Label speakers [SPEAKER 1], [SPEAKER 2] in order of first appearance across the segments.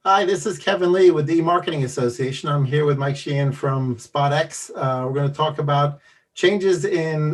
[SPEAKER 1] Hi, this is Kevin Lee with the Marketing Association. I'm here with Mike Shehan from SpotX. We're going to talk about changes in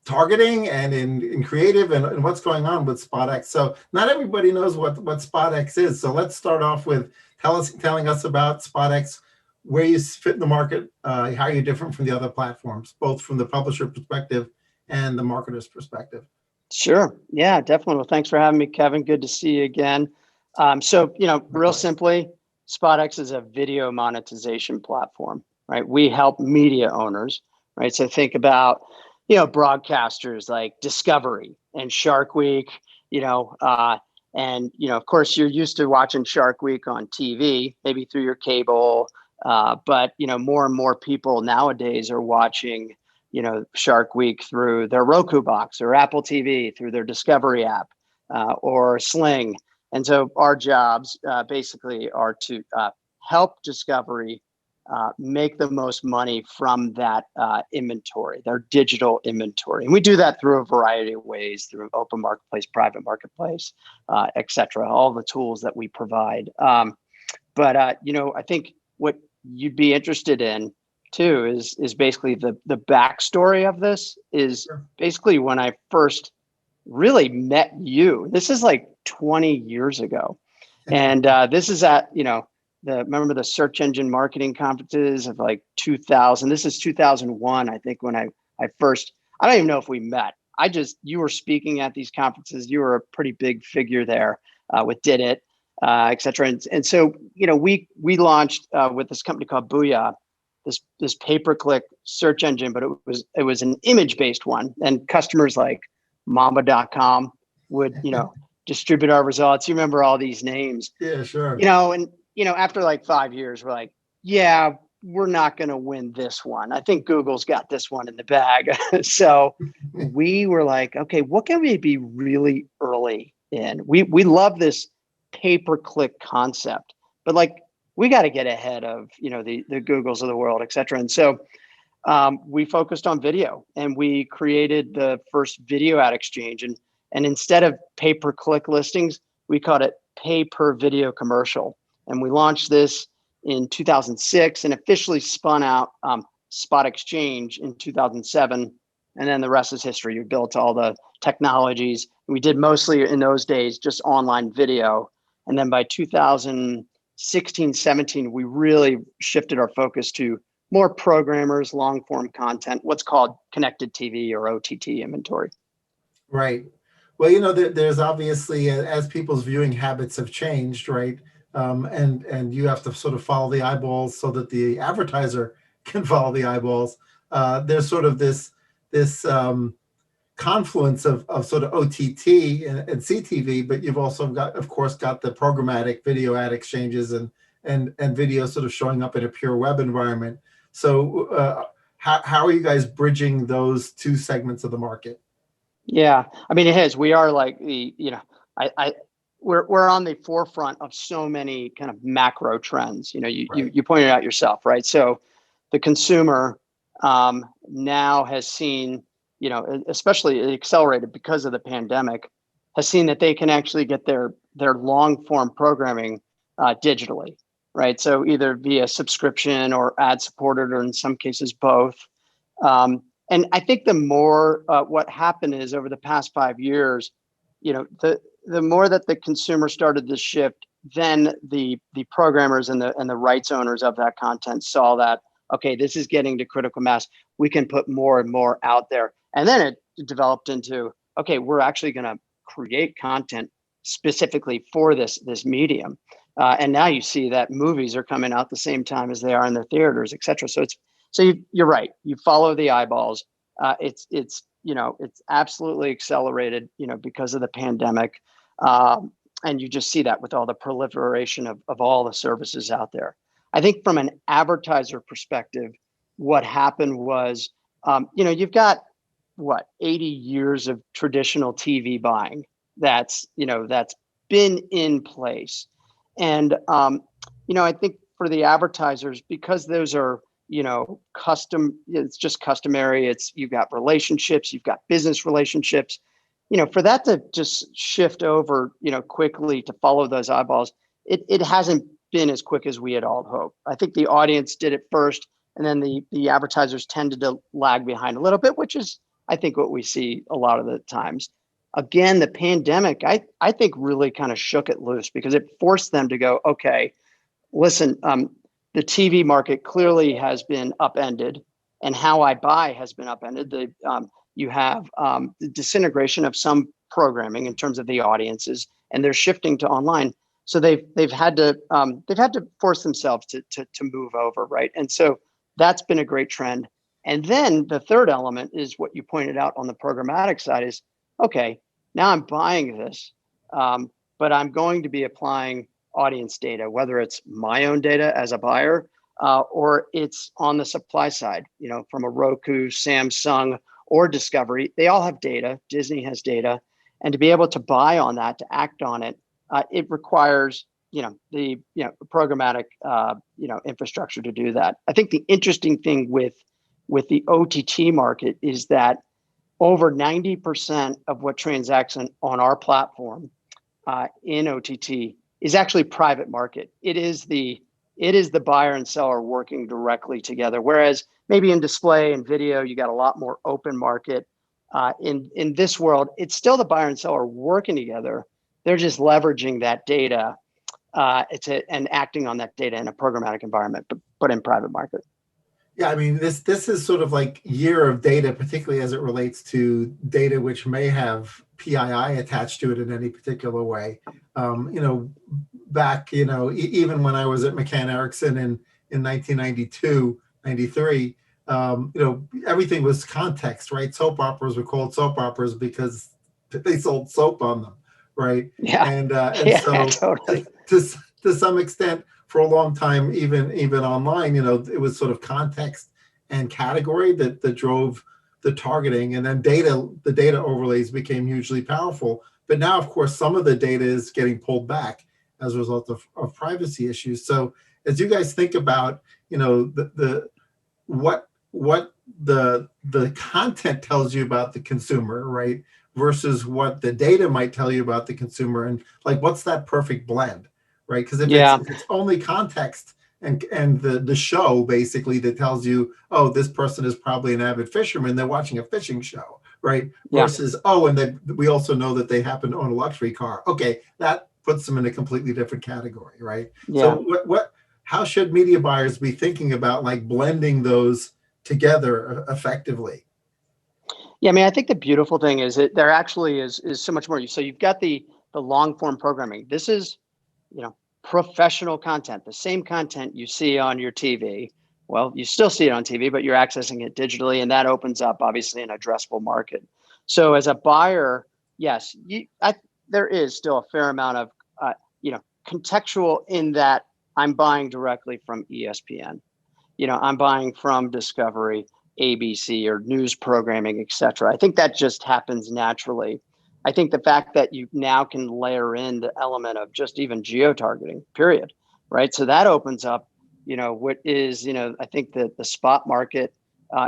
[SPEAKER 1] targeting and in creative and what's going on with SpotX. So not everybody knows what SpotX is. So let's start off with telling us about SpotX, where you fit in the market, how you're different from the other platforms, both from the publisher perspective and the marketer's perspective.
[SPEAKER 2] Sure. Yeah, definitely. Well, thanks for having me, Kevin. Good to see you again. Real simply, SpotX is a video monetization platform, right? We help media owners, right? So think about, broadcasters like Discovery and Shark Week, of course, you're used to watching Shark Week on TV, maybe through your cable, but more and more people nowadays are watching Shark Week through their Roku box or Apple TV, through their Discovery app or Sling. And so our jobs basically are to help Discovery make the most money from that inventory, their digital inventory. And we do that through a variety of ways, through open marketplace, private marketplace, et cetera, all the tools that we provide. I think what you'd be interested in too is basically the backstory of this is basically when I first really met you. This is like 20 years ago. And this is at, remember the search engine marketing conferences of like 2000. This is 2001, I think, when I first, I don't even know if we met. You were speaking at these conferences. You were a pretty big figure there with Did It, et cetera. And so, we launched with this company called Booyah, this pay-per-click search engine, but it was an image-based one. And customers like Mamba.com would, distribute our results. You remember all these names.
[SPEAKER 1] Yeah, sure.
[SPEAKER 2] After like 5 years, we're like, yeah, we're not going to win this one. I think Google's got this one in the bag. So we were like, okay, what can we be really early in? We love this pay-per-click concept, but like, we got to get ahead of, the Googles of the world, et cetera. And so we focused on video, and we created the first video ad exchange. And instead of pay-per-click listings, we called it pay-per-video commercial. And we launched this in 2006 and officially spun out Spot Exchange in 2007. And then the rest is history. You built all the technologies. We did mostly in those days just online video. And then by 2016, 17, we really shifted our focus to more programmers, long form content, what's called connected TV or OTT inventory.
[SPEAKER 1] Right. Well, there's obviously, as people's viewing habits have changed, right? And you have to sort of follow the eyeballs so that the advertiser can follow the eyeballs. There's sort of this confluence of sort of OTT and CTV, but you've also got, of course, got the programmatic video ad exchanges and video sort of showing up in a pure web environment. So how are you guys bridging those two segments of the market?
[SPEAKER 2] Yeah, I mean, it is. We are like we're on the forefront of so many kind of macro trends. You pointed out yourself, right? So the consumer now has seen, especially accelerated because of the pandemic, has seen that they can actually get their long form programming digitally, right? So either via subscription or ad supported, or in some cases both. And I think the more what happened is over the past 5 years, the more that the consumer started to shift, then the programmers and the rights owners of that content saw that, okay, this is getting to critical mass. We can put more and more out there. And then it developed into, okay, we're actually going to create content specifically for this medium. And now you see that movies are coming out the same time as they are in the theaters, et cetera. So you're right. You follow the eyeballs. It's absolutely accelerated, because of the pandemic. And you just see that with all the proliferation of all the services out there. I think from an advertiser perspective, what happened was, you've got 80 years of traditional TV buying that's been in place. And, I think for the advertisers, because those are, custom, it's just customary. You've got relationships, you've got business relationships. for that to just shift over, quickly to follow those eyeballs, it hasn't been as quick as we had all hoped. I think the audience did it first, and then the advertisers tended to lag behind a little bit, which is, I think, what we see a lot of the times. Again, the pandemic, I think, really kind of shook it loose because it forced them to go, okay, listen, the TV market clearly has been upended, and how I buy has been upended. You have the disintegration of some programming in terms of the audiences, and they're shifting to online. So they've had to force themselves to move over, right? And so that's been a great trend. And then the third element is what you pointed out on the programmatic side is, okay, now I'm buying this, but I'm going to be applying audience data, whether it's my own data as a buyer, or it's on the supply side, from a Roku, Samsung, or Discovery. They all have data. Disney has data. And to be able to buy on that, to act on it, it requires, the programmatic, infrastructure to do that. I think the interesting thing with the OTT market is that over 90% of what transacts on our platform in OTT is actually private market. It is the buyer and seller working directly together. Whereas maybe in display and video, you got a lot more open market. In this world, it's still the buyer and seller working together. They're just leveraging that data and acting on that data in a programmatic environment, but in private market.
[SPEAKER 1] Yeah, I mean, this is sort of like year of data, particularly as it relates to data which may have PII attached to it in any particular way. Back, even when I was at McCann Erickson in 1992, 93, everything was context, right? Soap operas were called soap operas because they sold soap on them, right?
[SPEAKER 2] Yeah,
[SPEAKER 1] and
[SPEAKER 2] yeah,
[SPEAKER 1] so
[SPEAKER 2] totally.
[SPEAKER 1] to some extent, for a long time, even online, it was sort of context and category that drove the targeting, and then the data overlays became hugely powerful. But now, of course, some of the data is getting pulled back as a result of privacy issues. So as you guys think about, what the content tells you about the consumer, right, versus what the data might tell you about the consumer, and like, what's that perfect blend? Right, because if it's only context and the show basically that tells you, oh, this person is probably an avid fisherman, they're watching a fishing show, right? Versus, oh, and then we also know that they happen to own a luxury car. Okay, that puts them in a completely different category, right? So how should media buyers be thinking about like blending those together effectively?
[SPEAKER 2] Yeah, I mean, I think the beautiful thing is that there actually is so much more. So you've got the long form programming. This is professional content, the same content you see on your TV. Well, you still see it on TV, but you're accessing it digitally, and that opens up obviously an addressable market. So as a buyer, yes, there is still a fair amount of contextual in that I'm buying directly from ESPN. I'm buying from Discovery, ABC, or news programming, et cetera. I think that just happens naturally. I think the fact that you now can layer in the element of just even geo-targeting, period, right? So that opens up, what is, I think that the spot market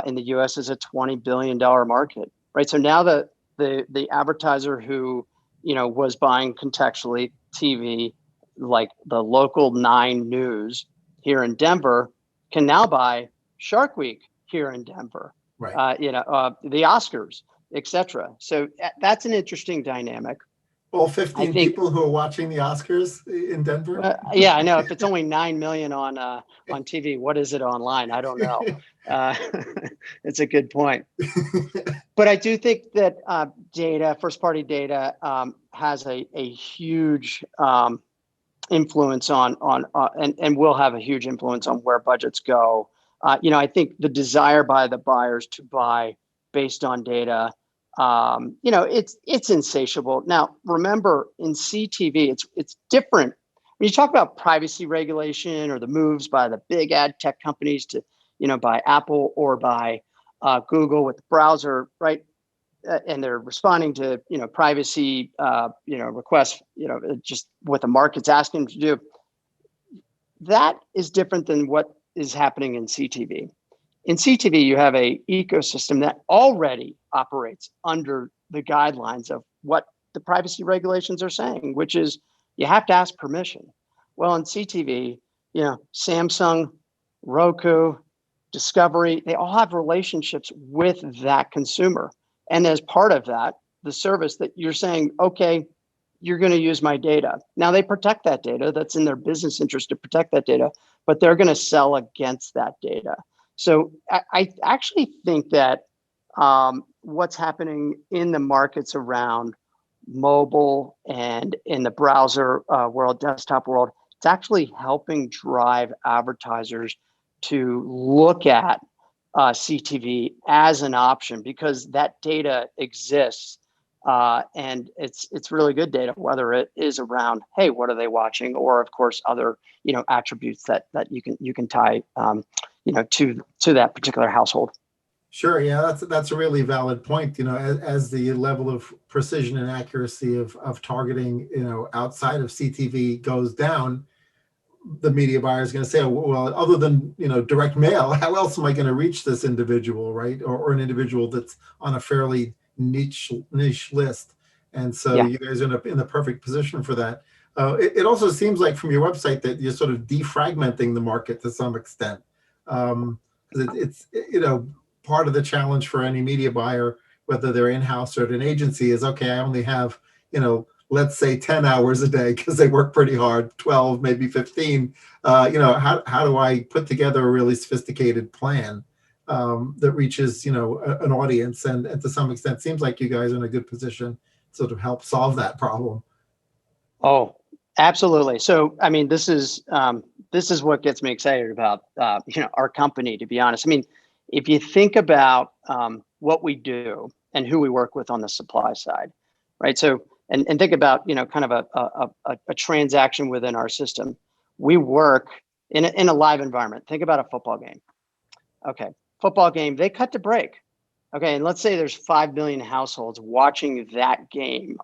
[SPEAKER 2] in the US is a $20 billion market, right? So now the advertiser who, was buying contextually TV, like the local 9 news here in Denver, can now buy Shark Week here in Denver,
[SPEAKER 1] right?
[SPEAKER 2] The Oscars, etc. So that's an interesting dynamic.
[SPEAKER 1] All 15 people who are watching the Oscars in Denver.
[SPEAKER 2] Yeah, I know. If it's only 9 million on TV, what is it online? I don't know. It's a good point. But I do think that data, first party data, has a huge influence on and will have a huge influence on where budgets go. I think the desire by the buyers to buy based on data, it's insatiable. Now, remember, in CTV, it's different. When you talk about privacy regulation or the moves by the big ad tech companies to, by Apple or by Google with the browser, right? And they're responding to, privacy, requests, just what the market's asking them to do. That is different than what is happening in CTV. In CTV, you have a ecosystem that already operates under the guidelines of what the privacy regulations are saying, which is you have to ask permission. Well, in CTV, Samsung, Roku, Discovery, they all have relationships with that consumer. And as part of that, the service that you're saying, okay, you're going to use my data. Now they protect that data. That's in their business interest to protect that data, but they're going to sell against that data. So I actually think that what's happening in the markets around mobile and in the browser world, desktop world, it's actually helping drive advertisers to look at CTV as an option because that data exists. And it's really good data, whether it is around, hey, what are they watching, or of course other attributes that you can tie to that particular household.
[SPEAKER 1] Sure, yeah, that's a really valid point. As the level of precision and accuracy of targeting, outside of CTV goes down, the media buyer is going to say, oh, well, other than direct mail, how else am I going to reach this individual, right? Or an individual that's on a fairly niche list. And so you guys are in the perfect position for that. It also seems like from your website that you're sort of defragmenting the market to some extent. It's part of the challenge for any media buyer, whether they're in-house or at an agency, is okay, I only have, let's say 10 hours a day because they work pretty hard, 12, maybe 15. How do I put together a really sophisticated plan that reaches, an audience, and to some extent seems like you guys are in a good position to sort of help solve that problem.
[SPEAKER 2] Oh, absolutely. So, I mean, this is what gets me excited about, our company, to be honest. I mean, if you think about what we do and who we work with on the supply side, right? So, and think about, kind of a transaction within our system. We work in a live environment. Think about a football game. Okay, football game, they cut to break. Okay, and let's say there's 5 million households watching that game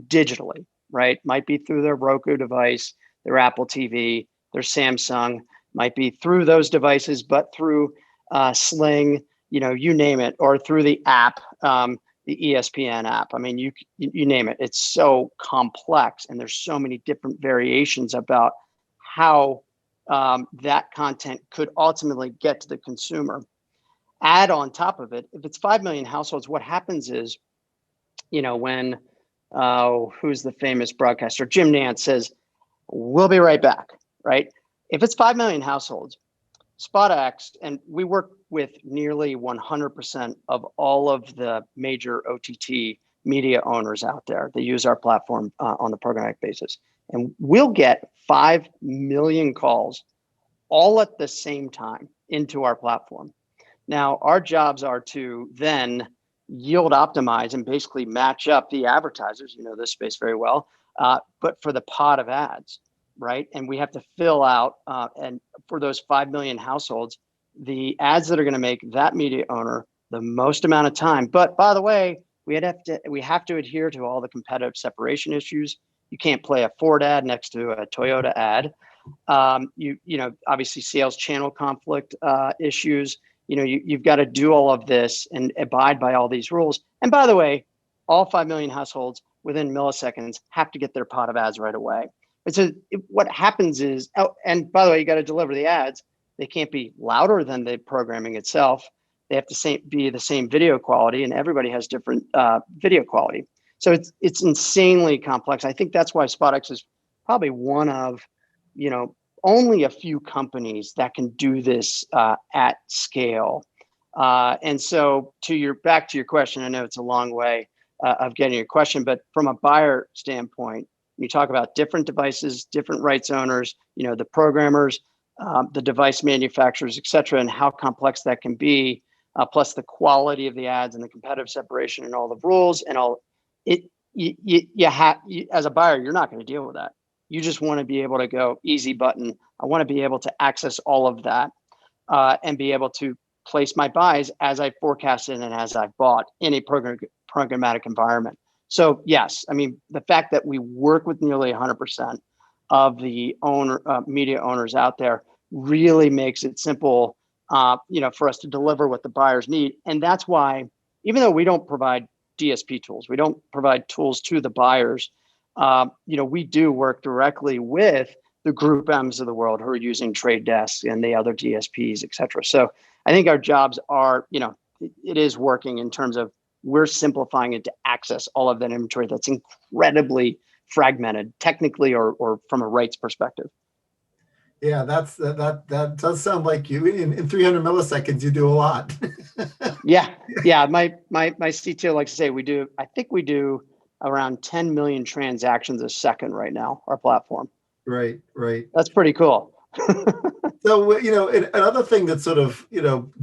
[SPEAKER 2] digitally, right? Might be through their Roku device, their Apple TV, their Samsung, might be through those devices, but through Sling, you name it, or through the app, the ESPN app. I mean, you name it. It's so complex, and there's so many different variations about how that content could ultimately get to the consumer. Add on top of it, if it's 5 million households, what happens is, when who's the famous broadcaster, Jim Nantz, says, "We'll be right back," right? If it's 5 million households, SpotX, and we work with nearly 100% of all of the major OTT media owners out there that use our platform on the programmatic basis. And we'll get 5 million calls all at the same time into our platform. Now, our jobs are to then yield optimize and basically match up the advertisers, this space very well, but for the pot of ads, right? And we have to fill out, and for those 5 million households, the ads that are going to make that media owner the most amount of time. But by the way, we have to adhere to all the competitive separation issues. You can't play a Ford ad next to a Toyota ad. Obviously sales channel conflict issues. You've got to do all of this and abide by all these rules. And by the way, all 5 million households within milliseconds have to get their pot of ads right away. And so what happens is, and by the way, you got to deliver the ads. They can't be louder than the programming itself. They have to be the same video quality, and everybody has different video quality. So it's insanely complex. I think that's why SpotX is probably one of, only a few companies that can do this at scale. And so back to your question, I know it's a long way of getting your question, but from a buyer standpoint, you talk about different devices, different rights owners, the programmers, the device manufacturers, et cetera, and how complex that can be, plus the quality of the ads and the competitive separation and all the rules and all it. As a buyer, you're not going to deal with that. You just want to be able to go easy button. I want to be able to access all of that and be able to place my buys as I forecasted and as I bought in a programmatic environment. So yes, I mean, the fact that we work with nearly 100% of the media owners out there really makes it simple, for us to deliver what the buyers need. And that's why, even though we don't provide DSP tools. We don't provide tools to the buyers. We do work directly with the Group M's of the world who are using trade desks and the other DSPs, et cetera. So I think our jobs are, it is working in terms of we're simplifying it to access all of that inventory that's incredibly fragmented technically or from a rights perspective.
[SPEAKER 1] Yeah, that does sound like you in 300 milliseconds, you do a lot.
[SPEAKER 2] Yeah. My CTO likes to say I think we do around 10 million transactions a second right now, our platform.
[SPEAKER 1] Right.
[SPEAKER 2] That's pretty cool.
[SPEAKER 1] So, another thing that's sort of,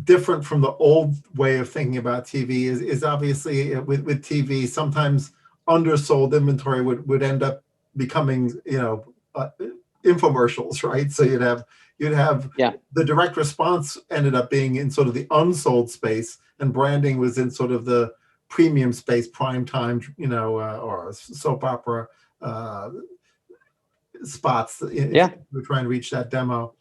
[SPEAKER 1] different from the old way of thinking about TV is obviously with TV, sometimes undersold inventory would end up becoming, infomercials, right? So you'd have the direct response ended up being in sort of the unsold space, and branding was in sort of the premium space, prime time, or soap opera spots. We're trying to reach that demo.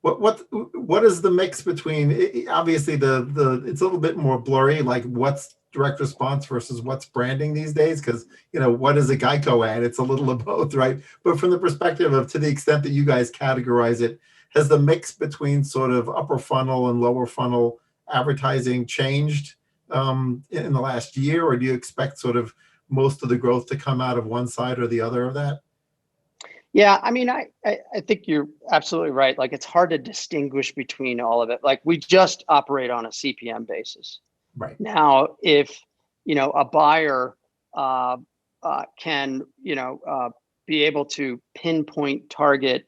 [SPEAKER 1] What is the mix between? Obviously, it's a little bit more blurry, like what's direct response versus what's branding these days, because what is a Geico ad? It's a little of both, right? But from the perspective of, to the extent that you guys categorize it, has the mix between sort of upper funnel and lower funnel advertising changed in the last year, or do you expect sort of most of the growth to come out of one side or the other of that?
[SPEAKER 2] Yeah, I mean, I think you're absolutely right. Like, it's hard to distinguish between all of it. Like, we just operate on a CPM basis.
[SPEAKER 1] Right.
[SPEAKER 2] Now, if, a buyer can, be able to pinpoint target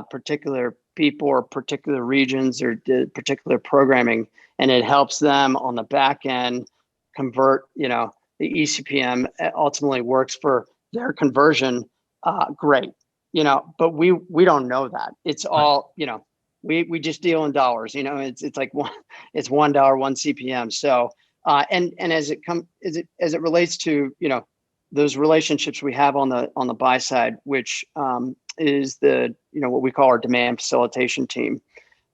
[SPEAKER 2] particular people or particular regions or particular programming, and it helps them on the back end convert, the eCPM ultimately works for their conversion, great. But we don't know that. It's all, we just deal in dollars, it's like it's $1, 1 CPM. So, and as it relates to, those relationships we have on the buy side, which is what we call our demand facilitation team.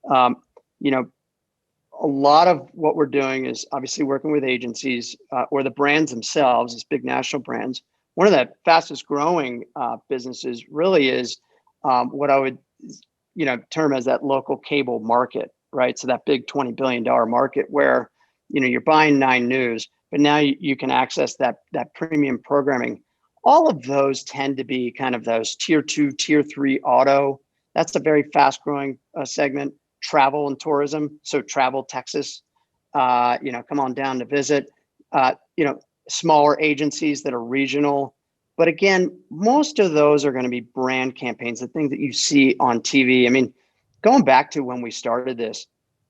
[SPEAKER 2] A lot of what we're doing is obviously working with agencies or the brands themselves, as big national brands. One of the fastest growing businesses really is what I would, term as that local cable market, right? So that big $20 billion market where, you're buying 9 News, but now you can access that premium programming. All of those tend to be kind of those tier 2, tier 3 auto. That's a very fast growing segment. Travel and tourism. So Travel Texas, come on down to visit, smaller agencies that are regional. But again, most of those are going to be brand campaigns, the things that you see on TV. I mean, going back to when we started this,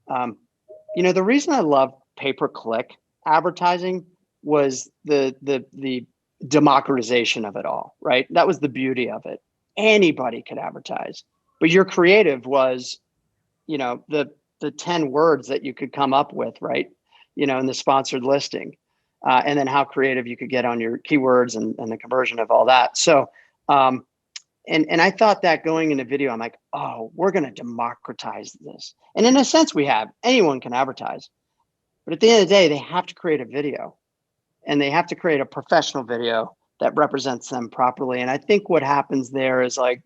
[SPEAKER 2] the reason I love pay-per-click advertising was the democratization of it all, right? That was the beauty of it. Anybody could advertise, but your creative was, the 10 words that you could come up with, right? In the sponsored listing. And then how creative you could get on your keywords and the conversion of all that. So, and I thought that going into video, I'm like, oh, we're going to democratize this. And in a sense, anyone can advertise. But at the end of the day, they have to create a video, and they have to create a professional video that represents them properly. And I think what happens there is like,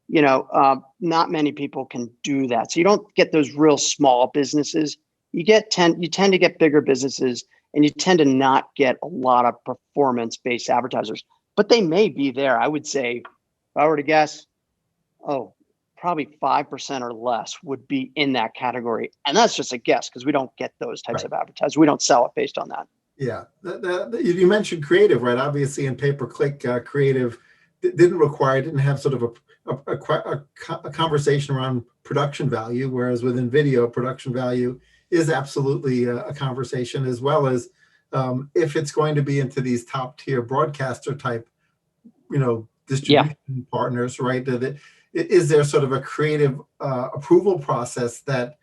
[SPEAKER 2] not many people can do that. So you don't get those real small businesses. You tend to get bigger businesses, and you tend to not get a lot of performance-based advertisers, but they may be there. I would say, if I were to guess, probably 5% or less would be in that category. And that's just a guess because we don't get those types of advertisers. We don't sell it based on that.
[SPEAKER 1] Yeah. You mentioned creative, right? Obviously in pay-per-click, creative didn't have sort of a conversation around production value, whereas within video, production value is absolutely a conversation, as well as if it's going to be into these top tier broadcaster type, distribution partners, right? Is there sort of a creative approval process that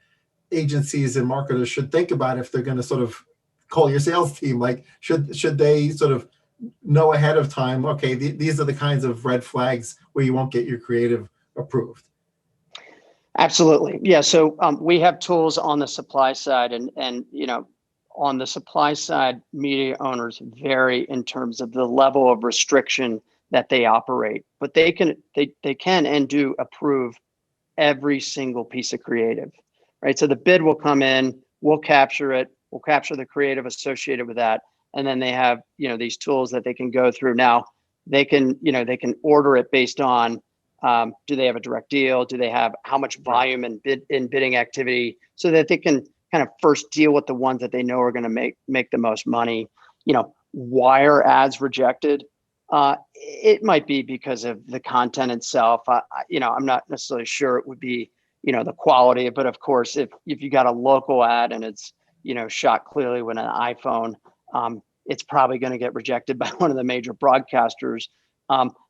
[SPEAKER 1] agencies and marketers should think about if they're going to sort of call your sales team? Like, should they sort of know ahead of time, okay, these are the kinds of red flags where you won't get your creative approved?
[SPEAKER 2] Absolutely. Yeah. So we have tools on the supply side, and on the supply side, media owners vary in terms of the level of restriction that they operate, but they can and do approve every single piece of creative, right? So the bid will come in, we'll capture it, we'll capture the creative associated with that, and then they have, you know, these tools that they can go through. Now they can, you know, they can order it based on do they have a direct deal? Do they have how much volume and bidding activity, so that they can kind of first deal with the ones that they know are going to make the most money. You know, why are ads rejected? It might be because of the content itself. You know, I'm not necessarily sure it would be, you know, the quality, but of course, if you got a local ad and it's, you know, shot clearly with an iPhone, it's probably going to get rejected by one of the major broadcasters.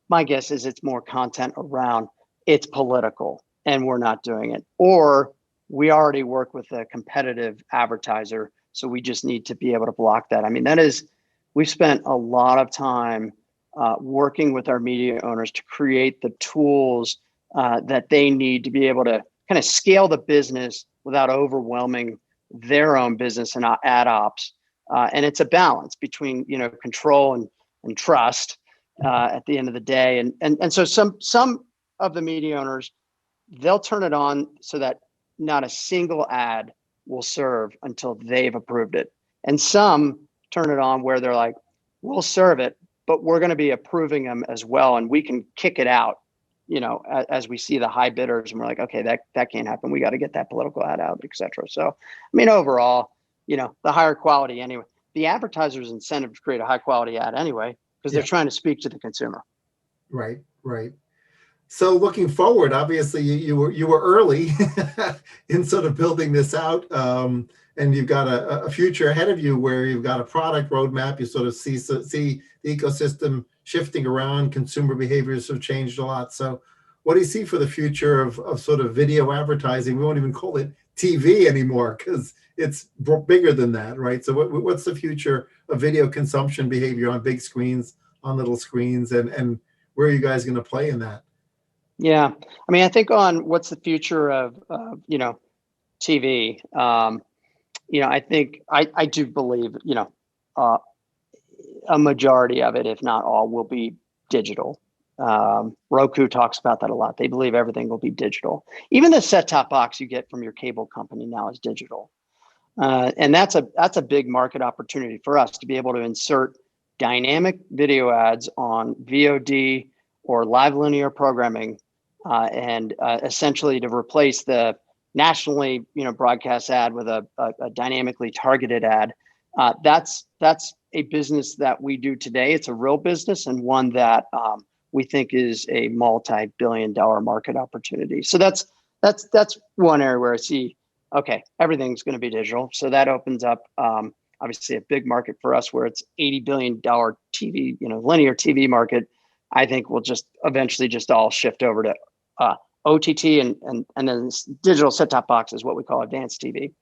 [SPEAKER 2] My guess is it's more content around it's political and we're not doing it, or we already work with a competitive advertiser, so we just need to be able to block that. I mean, we've spent a lot of time working with our media owners to create the tools that they need to be able to kind of scale the business without overwhelming their own business and ad ops. And it's a balance between, you know, control and trust at the end of the day. And so some of the media owners, they'll turn it on so that not a single ad will serve until they've approved it. And some turn it on where they're like, we'll serve it, but we're going to be approving them as well, and we can kick it out, you know, as we see the high bidders, and we're like, okay, that can't happen. We got to get that political ad out, et cetera. So, I mean, overall, you know, the higher quality anyway, the advertiser's incentive to create a high quality ad anyway, because they're trying to speak to the consumer.
[SPEAKER 1] Right, right. So looking forward, obviously you were early in sort of building this out, and you've got a future ahead of you where you've got a product roadmap. You sort of see the ecosystem shifting around. Consumer behaviors have changed a lot. So what do you see for the future of sort of video advertising? We won't even call it TV anymore because it's bigger than that, right? So what's the future of video consumption behavior on big screens, on little screens, and where are you guys going to play in that?
[SPEAKER 2] Yeah, I mean, I think on what's the future of you know, TV. You know, I think I do believe, you know, a majority of it, if not all, will be digital. Roku talks about that a lot. They believe everything will be digital. Even the set-top box you get from your cable company now is digital, and that's a big market opportunity for us to be able to insert dynamic video ads on VOD or live linear programming, and essentially to replace the nationally, you know, broadcast ad with a dynamically targeted ad. That's a business that we do today. It's a real business, and one that we think is a multi-billion-dollar market opportunity. So that's one area where I see, okay, everything's going to be digital. So that opens up obviously a big market for us, where it's $80 billion TV, you know, linear TV market. I think we'll just eventually just all shift over to OTT and then digital set-top box is what we call advanced TV.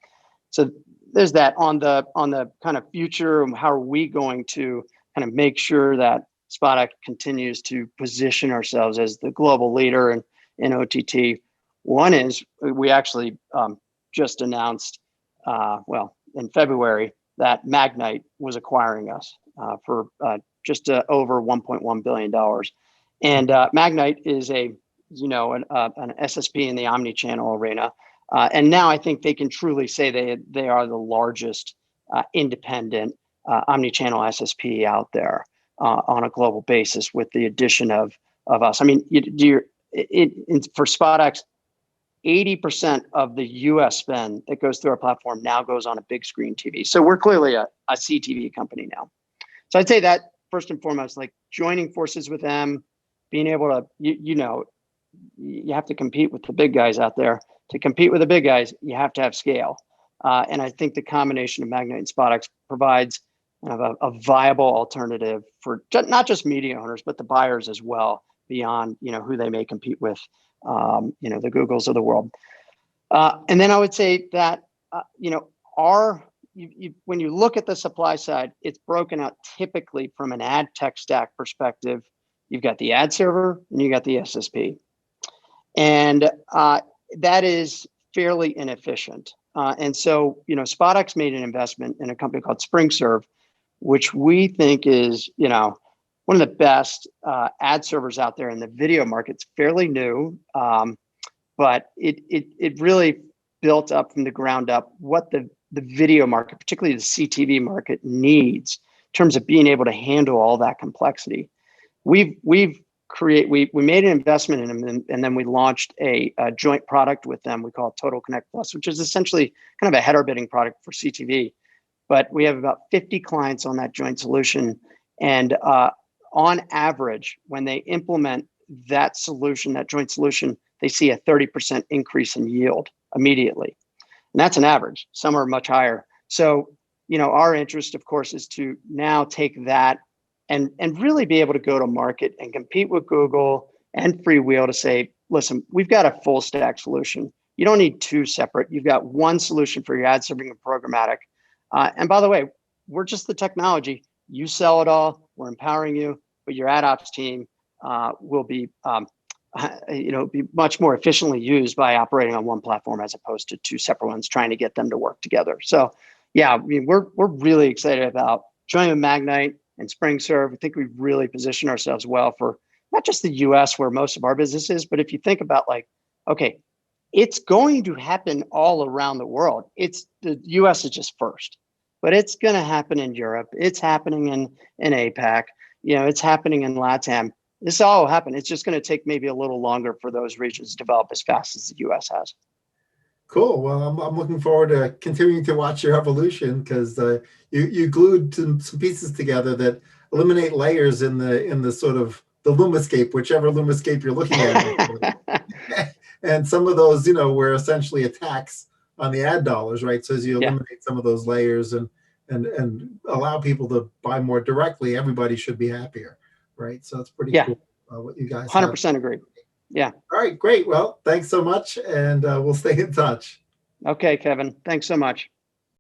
[SPEAKER 2] So there's that. On the kind of future, and how are we going to kind of make sure that SpotX continues to position ourselves as the global leader in OTT? One is we actually just announced, well, in February, that Magnite was acquiring us for just over $1.1 billion. And Magnite is an SSP in the omni-channel arena. And now I think they can truly say they are the largest independent omni-channel SSP out there on a global basis, with the addition of us. I mean, for SpotX, 80% of the US spend that goes through our platform now goes on a big screen TV. So we're clearly a CTV company now. So I'd say that first and foremost, like joining forces with them, being able to, you have to compete with the big guys out there. To compete with the big guys, you have to have scale. And I think the combination of Magnite and SpotX provides kind of a viable alternative for not just media owners, but the buyers as well, beyond, who they may compete with, the Googles of the world. And then I would say that, when you look at the supply side, it's broken out typically from an ad tech stack perspective. You've got the ad server and you got the SSP. And that is fairly inefficient. And so, SpotX made an investment in a company called SpringServe, which we think is, one of the best ad servers out there in the video market. It's fairly new, but it really built up from the ground up what the video market, particularly the CTV market, needs in terms of being able to handle all that complexity. We made an investment in them, and then we launched a joint product with them. We call it Total Connect Plus, which is essentially kind of a header bidding product for CTV. But we have about 50 clients on that joint solution, and on average, when they implement that solution, that joint solution, they see a 30% increase in yield immediately. And that's an average. Some are much higher. So, our interest, of course, is to now take that and really be able to go to market and compete with Google and Freewheel to say, listen, we've got a full stack solution. You don't need two separate. You've got one solution for your ad serving and programmatic. And by the way, we're just the technology. You sell it all. We're empowering you, but your ad ops team will be, be much more efficiently used by operating on one platform as opposed to two separate ones, trying to get them to work together. So, yeah, we're really excited about joining with Magnite and SpringServe. I think we've really positioned ourselves well for not just the U.S. where most of our business is, but if you think about okay, it's going to happen all around the world. The U.S. is just first, but it's going to happen in Europe. It's happening in APAC. It's happening in LATAM. This all will happen. It's just going to take maybe a little longer for those regions to develop as fast as the U.S. has.
[SPEAKER 1] Cool. Well, I'm looking forward to continuing to watch your evolution, because you glued some pieces together that eliminate layers in the sort of the Lumascape, whichever Lumascape you're looking at. And some of those, were essentially attacks on the ad dollars, right? So as you eliminate some of those layers and allow people to buy more directly, everybody should be happier, right? So it's pretty cool what you guys
[SPEAKER 2] 100% agree. Yeah.
[SPEAKER 1] All right, great. Well, thanks so much, and we'll stay in touch.
[SPEAKER 2] Okay, Kevin. Thanks so much.